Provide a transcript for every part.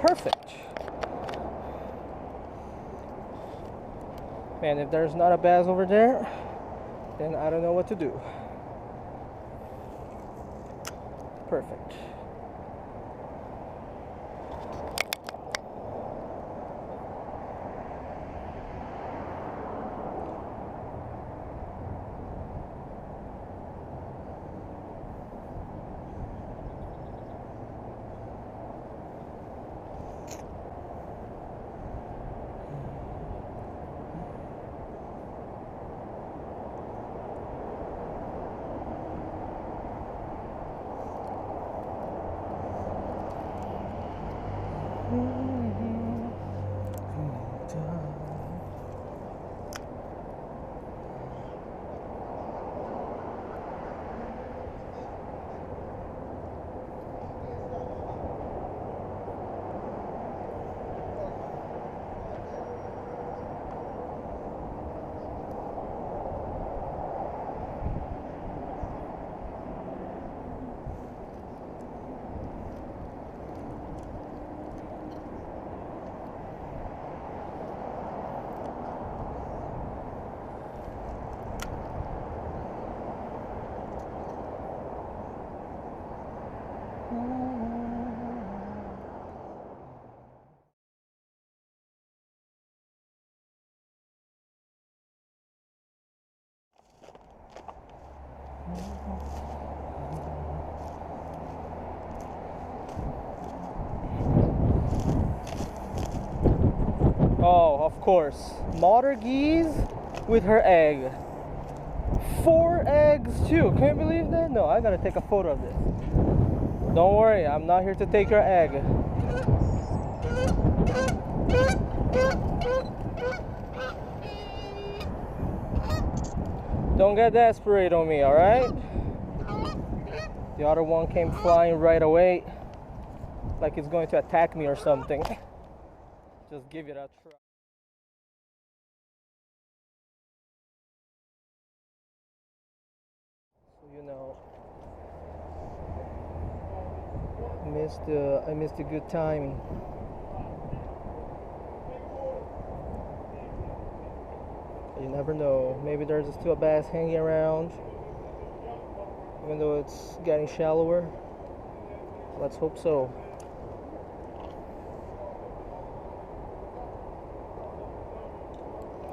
Perfect. Man, if there's not a bass over there, then I don't know what to do. Perfect. Oh, of course. Mother geese with her egg. 4 eggs too. Can you believe that? No, I gotta take a photo of this. Don't worry, I'm not here to take your egg. Don't get desperate on me, alright? The other one came flying right away, like it's going to attack me or something. Just give it a try. So, you know, I missed the good timing. You never know. Maybe there's still a bass hanging around, even though it's getting shallower. Let's hope so.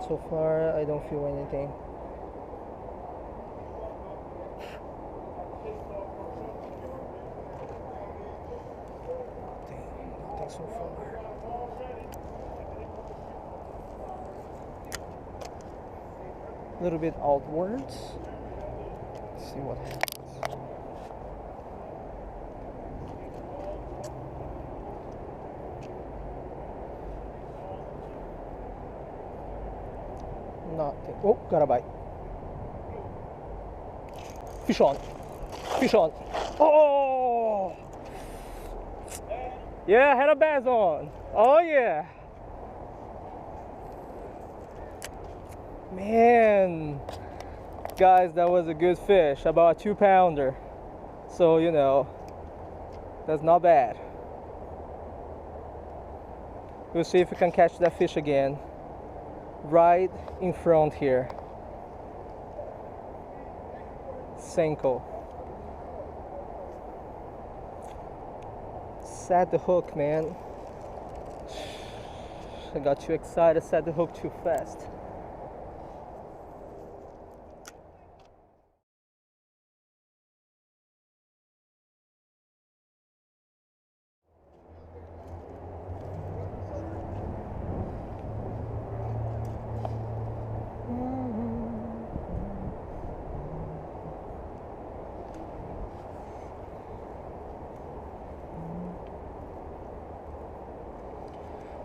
So far, I don't feel anything. Nothing so far. A little bit outwards. Let's see what happens. Nothing. Oh, got a bite. Fish on. Fish on. Oh! Yeah, I had a bass on. Oh yeah. Man. Guys, that was a good fish. About a 2-pounder. So, you know, that's not bad. We'll see if we can catch that fish again. Right in front here. Senko. Set the hook, man. I got too excited, set the hook too fast.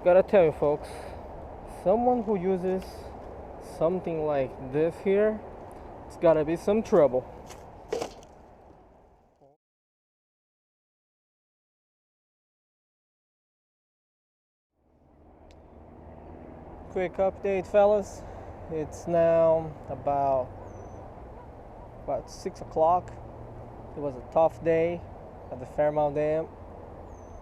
Gotta tell you folks, someone who uses something like this here, it's gotta be some trouble. Quick update, fellas. It's now about 6 o'clock. It was a tough day at the Fairmount Dam.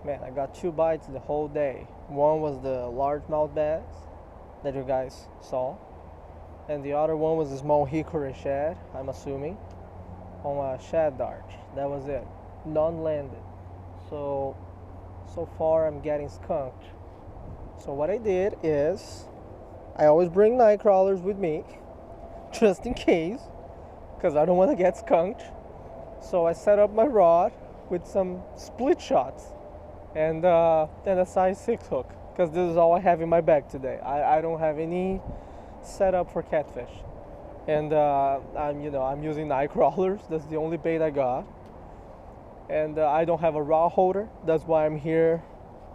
Man, I got 2 bites the whole day. One was the largemouth bass that you guys saw, and the other one was a small hickory shad, I'm assuming, on a shad dart. That was it. Non-landed. So far I'm getting skunked. So what I did is, I always bring night crawlers with me, just in case, because I don't want to get skunked. So I set up my rod with some split shots and a size 6 hook, because this is all I have in my bag today. I don't have any setup for catfish, and I'm using night crawlers. That's the only bait I got, and I don't have a rod holder. That's why I'm here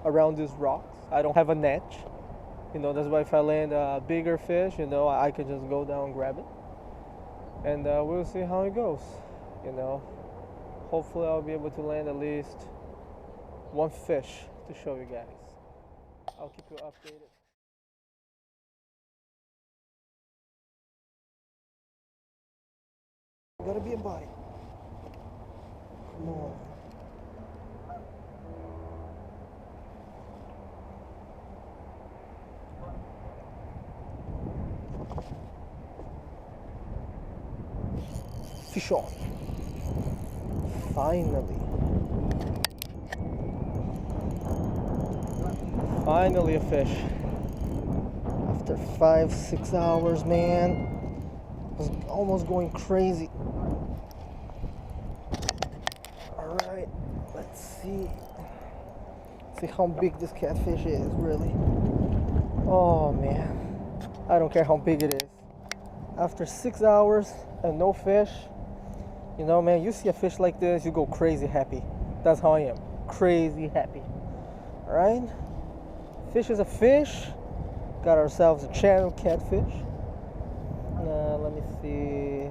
around these rocks. I don't have a net. That's why if I land a bigger fish, I can just go down and grab it, and we'll see how it goes. Hopefully I'll be able to land at least one fish to show you guys. I'll keep you updated. Gotta be a bite. Come on. Fish on. Finally a fish. After 5-6 hours, man. I was almost going crazy. Alright, let's see. See how big this catfish is, really. Oh man. I don't care how big it is. After 6 hours and no fish, man, you see a fish like this, you go crazy happy. That's how I am. Crazy happy. Alright? Fish is a fish. Got ourselves a channel catfish. Let me see.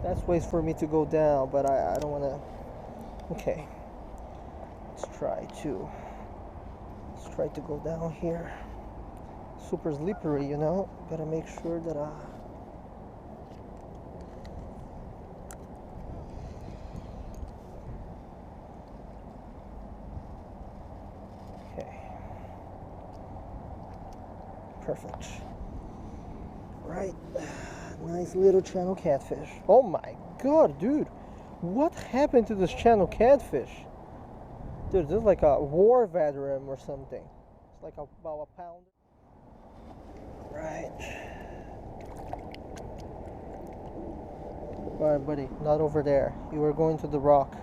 That's ways for me to go down, but I don't want to. Okay. Let's try to go down here. Super slippery, Gotta make sure that perfect. Right. Nice little channel catfish. Oh my god, dude. What happened to this channel catfish? Dude, this is like a war veteran or something. It's like about a pound. Right. Alright, buddy. Not over there. You were going to the rock.